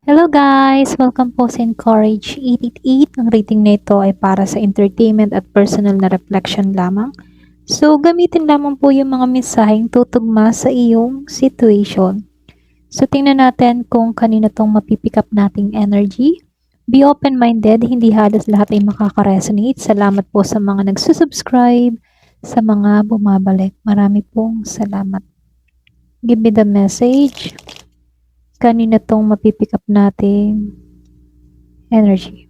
Hello guys! Welcome po sa Encourage 888. Ang rating na ito ay para sa entertainment at personal na reflection lamang. So, gamitin lamang po yung mga mensaheng tutugma sa iyong situation. So, tingnan natin kung kanina tong mapipick up nating energy. Be open-minded, hindi halos lahat ay makaka-resonate. Salamat po sa mga nagsusubscribe, sa mga bumabalik. Marami pong salamat. Give me the message. Kanina tong mapipick up nating energy.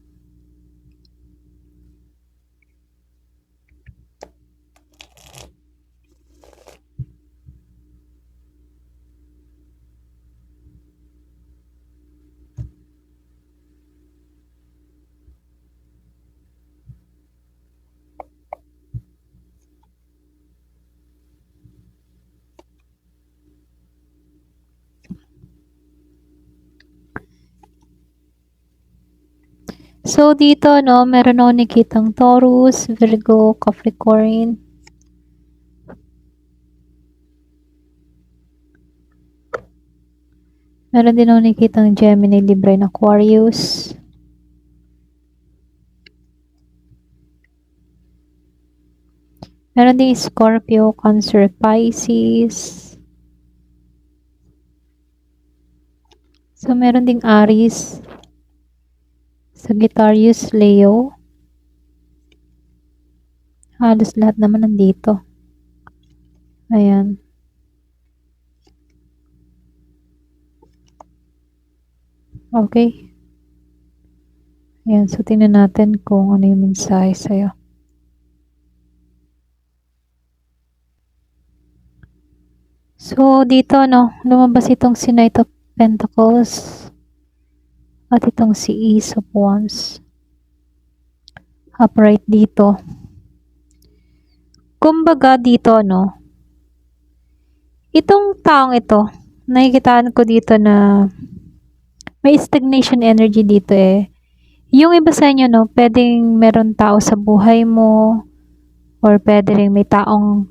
So, dito, no, meron ako nakitang Taurus, Virgo, Capricorn. Meron din ako nakitang Gemini, Libra, and Aquarius. Meron din Scorpio, Cancer, Pisces. So, meron ding Aries, Sagittarius, Leo. Halos lahat naman nandito. Ayan. Okay. Ayan. So, tingnan natin kung ano yung mensahe sa'yo. So, dito, no, lumabas itong si Knight of Pentacles at itong si Ace of Wands. Upright dito. Kumbaga dito, no, itong taong ito, nakikitaan ko dito na may stagnation energy dito eh. Yung iba sa inyo, no, pwedeng meron tao sa buhay mo or pwede rin may taong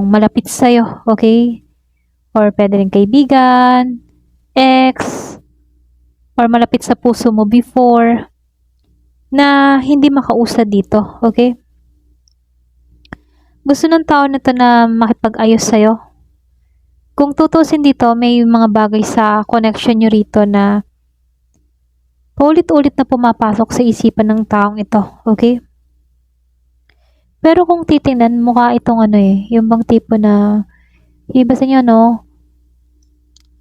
malapit sa'yo, okay? Or pwede rin kaibigan, ex, or malapit sa puso mo before na hindi makausad dito, okay? Gusto ng tao na to na makipag-ayos sa'yo. Kung tutusin dito, may mga bagay sa connection nyo rito na paulit-ulit na pumapasok sa isipan ng taong ito, okay? Pero kung titingnan, mukha itong ano eh, yung bang tipo na, iba sa inyo, no?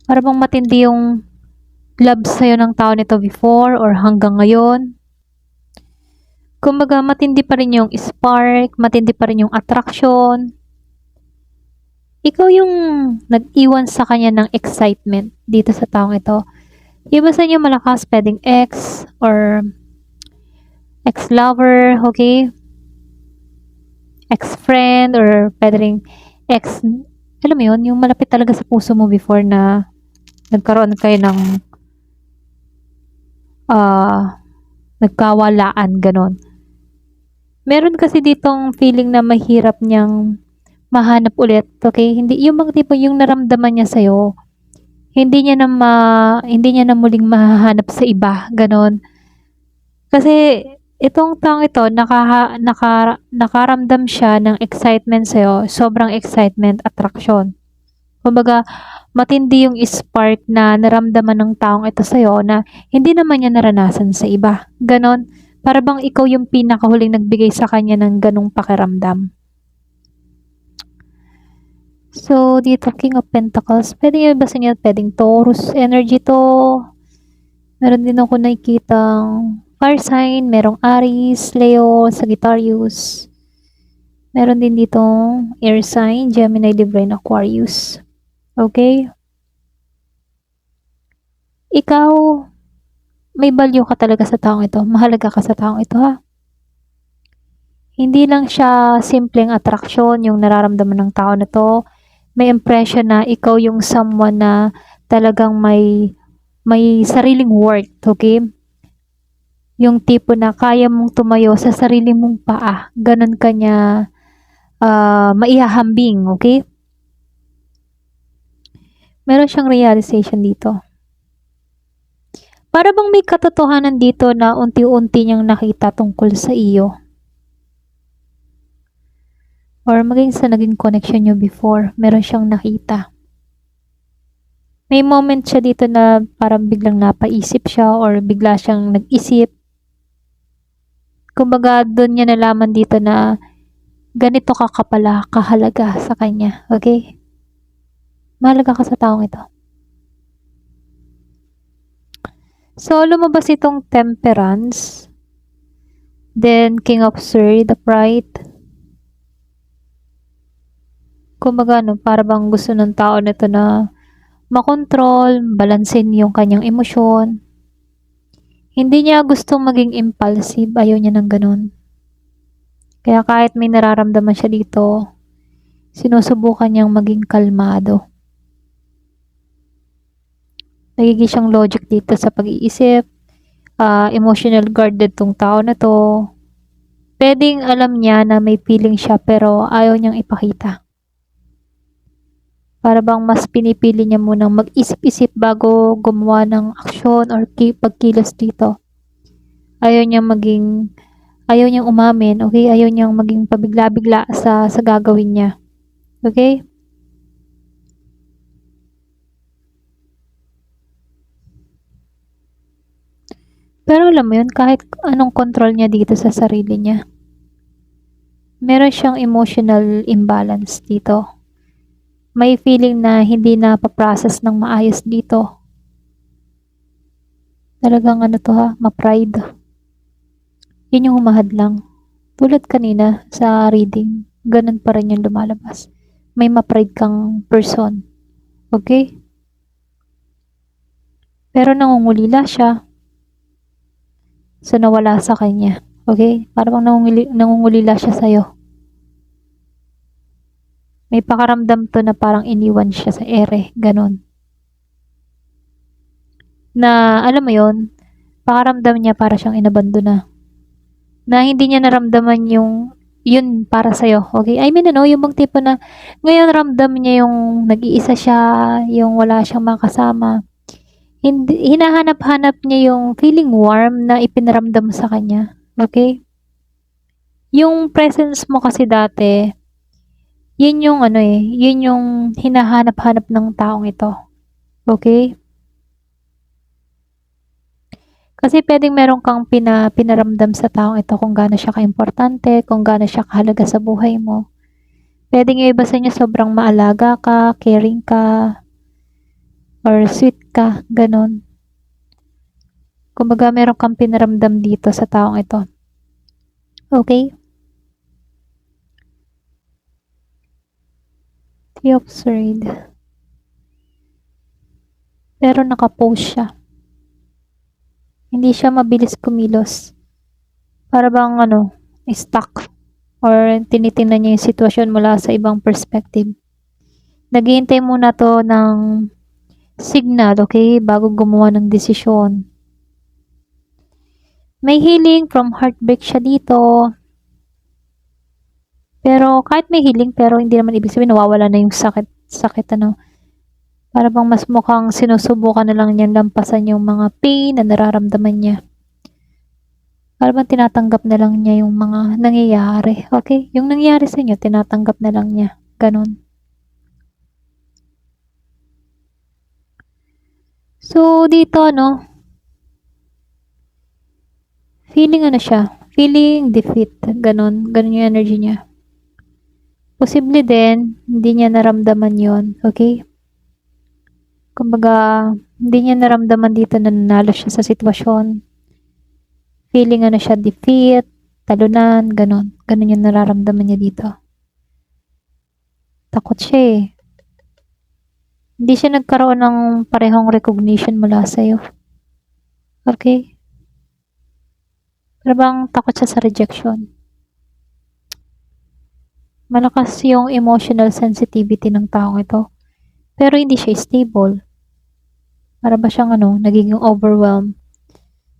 Para bang matindi yung love sa'yo ng tao nito before or hanggang ngayon. Kumbaga, matindi pa rin yung spark, matindi pa rin yung attraction. Ikaw yung nag-iwan sa kanya ng excitement dito sa taong ito. Iba sa inyo malakas, pwedeng ex or ex-lover, okay? Ex-friend or pwede rin ex, alam mo yun, yung malapit talaga sa puso mo before na nagkaroon kayo ng nagkawalaan, ganon. Meron kasi ditong feeling na mahirap niyang mahanap ulit, okay? Hindi yung mga tipo yung naramdaman niya sa'yo, hindi niya na muling mahahanap sa iba, ganon. Kasi itong taong ito, nakaramdam siya ng excitement sa'yo, sobrang excitement, attraction. Kumbaga, matindi yung spark na naramdaman ng taong ito sa'yo na hindi naman niya naranasan sa iba. Ganon. Para bang ikaw yung pinakahuling nagbigay sa kanya ng ganong pakiramdam. So, dito, King of Pentacles. Pwede yung iba sa inyo, pwedeng Taurus energy to. Meron din ako nakikitang fire sign. Merong Aries, Leo, Sagittarius. Meron din dito air sign, Gemini, Libra, and Aquarius. Okay? Ikaw, may value ka talaga sa taong ito. Mahalaga ka sa taong ito, ha? Hindi lang siya simpleng attraction yung nararamdaman ng tao na to. May impression na ikaw yung someone na talagang may sariling worth, okay? Yung tipo na kaya mong tumayo sa sarili mong paa. Ganon ka niya maihahambing, okay? Meron siyang realization dito. Para bang may katotohanan dito na unti-unti niyang nakita tungkol sa iyo. Or maging sa naging connection niyo before, meron siyang nakita. May moment siya dito na parang biglang napaisip siya or bigla siyang nag-isip. Kumbaga, doon niya nalaman dito na ganito ka pala kahalaga sa kanya. Okay? Mahalaga ka sa taong ito. So, lumabas itong Temperance. Then, King of Swords, the Pride. Kumbaga, para bang gusto ng tao nito na makontrol, balansin yung kanyang emosyon. Hindi niya gustong maging impulsive, ayaw niya ng ganun. Kaya kahit may nararamdaman siya dito, sinusubukan niyang maging kalmado. Nagiging siyang logic dito sa pag-iisip, emotional guarded tong tao na to. Pwedeng alam niya na may feeling siya pero ayaw niyang ipakita. Para bang mas pinipili niya munang mag-isip-isip bago gumawa ng aksyon or pagkilos dito. Ayaw niyang umamin, okay? Ayaw niyang maging pabigla-bigla sa gagawin niya. Okay? Pero alam mo yun, kahit anong control niya dito sa sarili niya, meron siyang emotional imbalance dito. May feeling na hindi na pa-process ng maayos dito. Talagang ma-pride. Yun yung humahad lang. Tulad kanina sa reading, ganun pa rin yung lumalabas. May ma-pride kang person. Okay? Pero nangungulila siya. So, nawala sa kanya. Okay? Parang nangungulila siya sa'yo. May pakaramdam to na parang iniwan siya sa ere. Ganon. Na, alam mo yon, pakaramdam niya para siyang inabandona. Na hindi niya naramdaman yung yun para sa'yo. Okay? I mean, yung bang tipo na ngayon ramdam niya yung nag-iisa siya, yung wala siyang makasama. Hinahanap-hanap niya yung feeling warm na ipinaramdam sa kanya. Okay? Yung presence mo kasi dati, yun yung yun yung hinahanap-hanap ng taong ito. Okay? Kasi pwedeng meron kang pinaramdam sa taong ito kung gaano siya kaimportante, kung gaano siya kahalaga sa buhay mo. Pwedeng yung iba sa inyo sobrang maalaga ka, caring ka, or sweet ka, ganon. Kumbaga meron kang pinaramdam dito sa taong ito. Okay? Three of Swords. Pero nakapost siya. Hindi siya mabilis kumilos. Para bang stuck. Or tinitingnan niya yung sitwasyon mula sa ibang perspective. Naghihintay muna to ng signal, okay? Bago gumawa ng desisyon. May healing from heartbreak siya dito. Pero kahit may healing, pero hindi naman ibig sabihin nawawala na yung sakit. Para bang mas mukhang sinusubukan na lang niyang lampasan yung mga pain na nararamdaman niya. Para bang tinatanggap na lang niya yung mga nangyayari. Okay? Yung nangyayari sa inyo, tinatanggap na lang niya. Ganon. So, dito feeling siya? Feeling defeat. Ganon. Ganon yung energy niya. Posible din, hindi niya naramdaman yon. Okay? Kumbaga, hindi niya naramdaman dito na nanalo siya sa sitwasyon. Feeling siya, defeat, talunan, ganon. Ganon yung nararamdaman niya dito. Takot siya eh. Hindi siya nagkaroon ng parehong recognition mula sa'yo. Okay? Pero bang takot siya sa rejection? Malakas yung emotional sensitivity ng taong ito. Pero hindi siya stable. Para ba siyang nagiging overwhelmed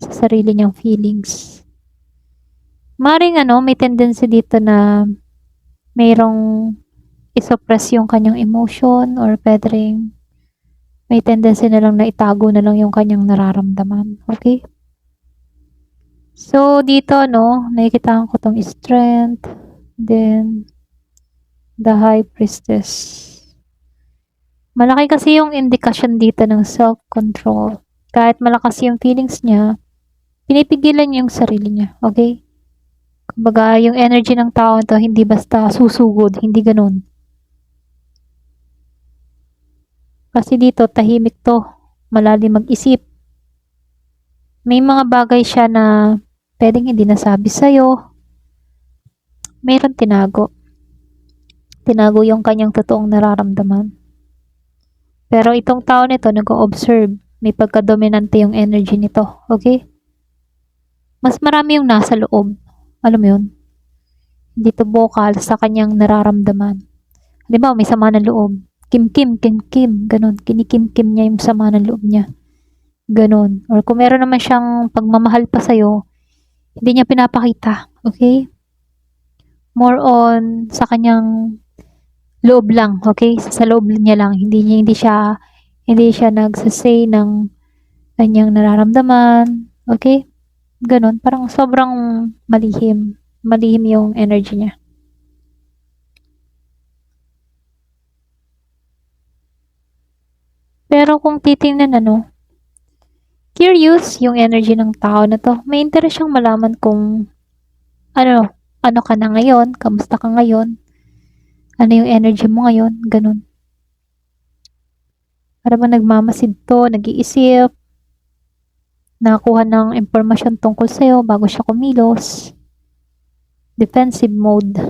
sa sarili niyang feelings. Maring may tendency dito na mayroong isuppress yung kanyang emotion or pwedeng May tendency na lang na itago na lang yung kanyang nararamdaman. Okay? So, dito, no, nakikita ko tong strength, then, the High Priestess. Malaki kasi yung indikasyon dito ng self-control. Kahit malakas yung feelings niya, pinipigilan niya yung sarili niya. Okay? Kumbaga, yung energy ng tao to hindi basta susugod, hindi ganun. Kasi dito, tahimik to. Malalim mag-isip. May mga bagay siya na pwedeng hindi nasabi sa'yo. Mayroon tinago. Tinago yung kanyang totoong nararamdaman. Pero itong tao nito, nag-o-observe. May pagka-dominante yung energy nito. Okay? Mas marami yung nasa loob. Alam mo yun? Hindi to vocal sa kanyang nararamdaman. Halimbawa, may sama ng loob. Kim-kim, kim-kim. Ganon. Kinikim-kim niya yung sama ng loob niya. Ganon. Or kung meron naman siyang pagmamahal pa sa'yo, hindi niya pinapakita. Okay? More on sa kanyang loob lang. Okay? Sa loob niya lang. Hindi siya nagsasay ng kanyang nararamdaman. Okay? Ganon. Parang sobrang malihim. Malihim yung energy niya. Pero kung titingnan curious yung energy ng tao na to. May interest siyang malaman kung ano ka na ngayon, kamusta ka ngayon, ano yung energy mo ngayon, ganun. Para ba nagmamasid to, nag-iisip, nakakuha ng impormasyon tungkol sa'yo bago siya kumilos. Defensive mode.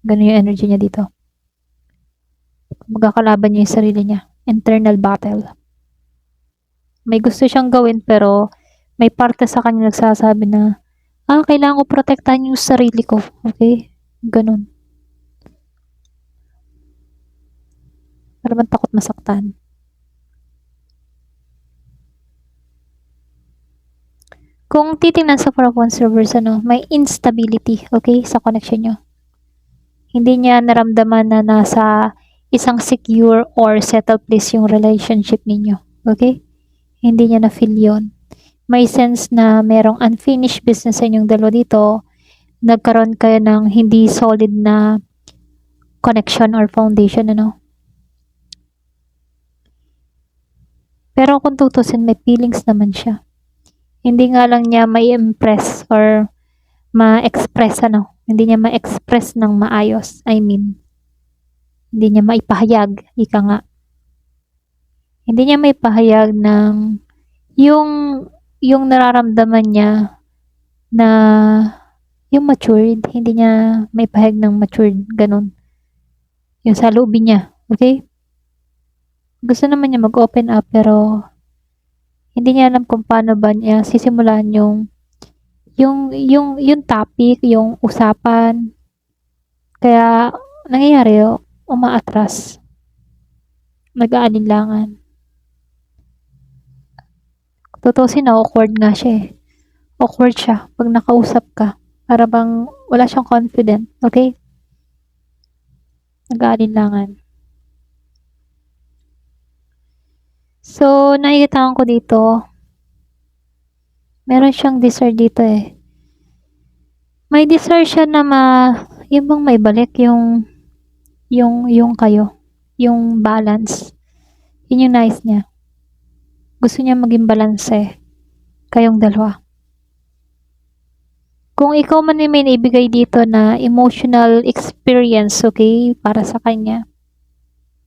Ganun yung energy niya dito. Magkakalaban niya yung sarili niya. Internal battle. May gusto siyang gawin pero may parte sa kanya nagsasabi na kailangan ko protektahan yung sarili ko. Okay? Ganun. Para bang takot masaktan. Kung titingnan sa Four of Wands reverse, may instability, okay, sa connection nyo. Hindi niya naramdaman na nasa isang secure or settled place yung relationship ninyo. Okay? Hindi niya na-feel yun. May sense na merong unfinished business sa inyong dalawa dito. Nagkaroon kayo ng hindi solid na connection or foundation, Pero kung tutusin, may feelings naman siya. Hindi nga lang niya may impress or ma-express, Hindi niya ma-express ng maayos. I mean, hindi niya maipahayag, ika nga. Hindi niya maipahayag ng yung nararamdaman niya na yung matured, hindi niya maipahayag ng matured, ganun. Yung sa loobin niya, okay? Gusto naman niya mag-open up pero hindi niya alam kung paano ba niya sisimulan yung topic, yung usapan. Kaya nangyayari, umaatras. Nag-aalinlangan. Tutusin na awkward nga siya eh. Awkward siya pag nakausap ka. Para bang wala siyang confident. Okay? Nag-aalinlangan. So, nakikita ko dito, meron siyang desire dito eh. May desire siya na yung bang may balik yung kayo. Yung balance. Yun yung nice niya. Gusto niya maging balance eh. Kayong dalawa. Kung ikaw man may ibigay dito na emotional experience, okay, para sa kanya,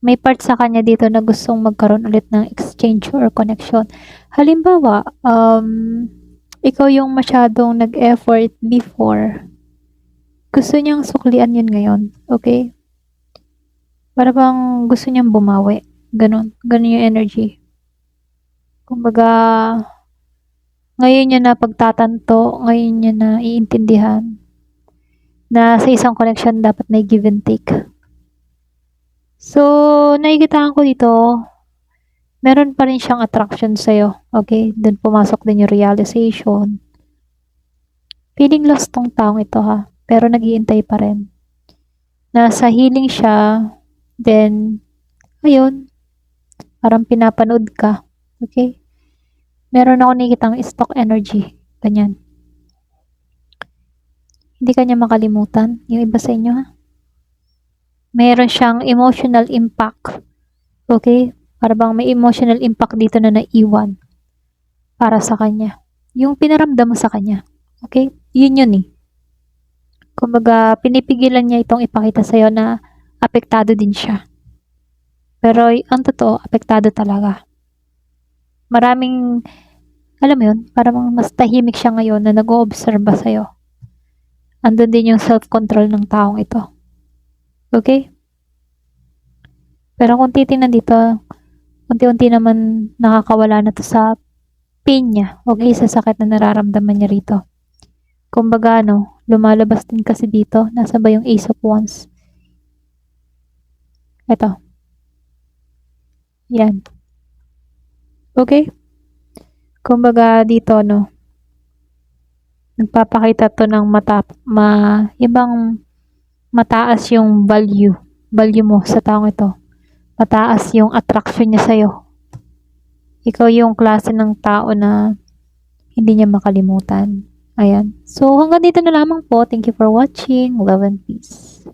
may part sa kanya dito na gustong magkaroon ulit ng exchange or connection. Halimbawa, ikaw yung masyadong nag-effort before. Gusto niyang suklian yun ngayon. Okay? Para bang gusto niyang bumawi. Ganon. Ganon yung energy. Kumbaga, ngayon niya na pagtatanto, ngayon niya na iintindihan na sa isang connection dapat may give and take. So, nakikitaan ko dito, meron pa rin siyang attraction sa'yo. Okay? Doon pumasok din yung realization. Feeling lost tong taong ito ha. Pero nag-iintay pa rin. Nasa healing siya. Then, ayun. Parang pinapanood ka. Okay? Meron ako nakikitang stock energy. Ganyan. Hindi ka niya makalimutan. Yung iba sa inyo, ha? Meron siyang emotional impact. Okay? Para bang may emotional impact dito na naiwan para sa kanya. Yung pinaramdam mo sa kanya. Okay? Yun eh. Kumbaga, pinipigilan niya itong ipakita sa'yo na apektado din siya. Pero ang totoo, apektado talaga. Maraming, alam mo yun, parang mas tahimik siya ngayon na nag-oobserba sa'yo. Andun din yung self-control ng taong ito. Okay? Pero kung titingnan dito, unti-unti naman nakakawala na to sa pain niya. Okay, sa sakit na nararamdaman niya rito. Kumbaga, lumalabas din kasi dito. Nasa ba yung Ace of Wands? Ito. Yan. Okay? Kumbaga dito, nagpapakita to ng ibang mataas yung value mo sa taong ito. Mataas yung attraction niya sa'yo. Ikaw yung klase ng tao na hindi niya makalimutan. Ayan. So, hanggang dito na lamang po. Thank you for watching. Love and peace.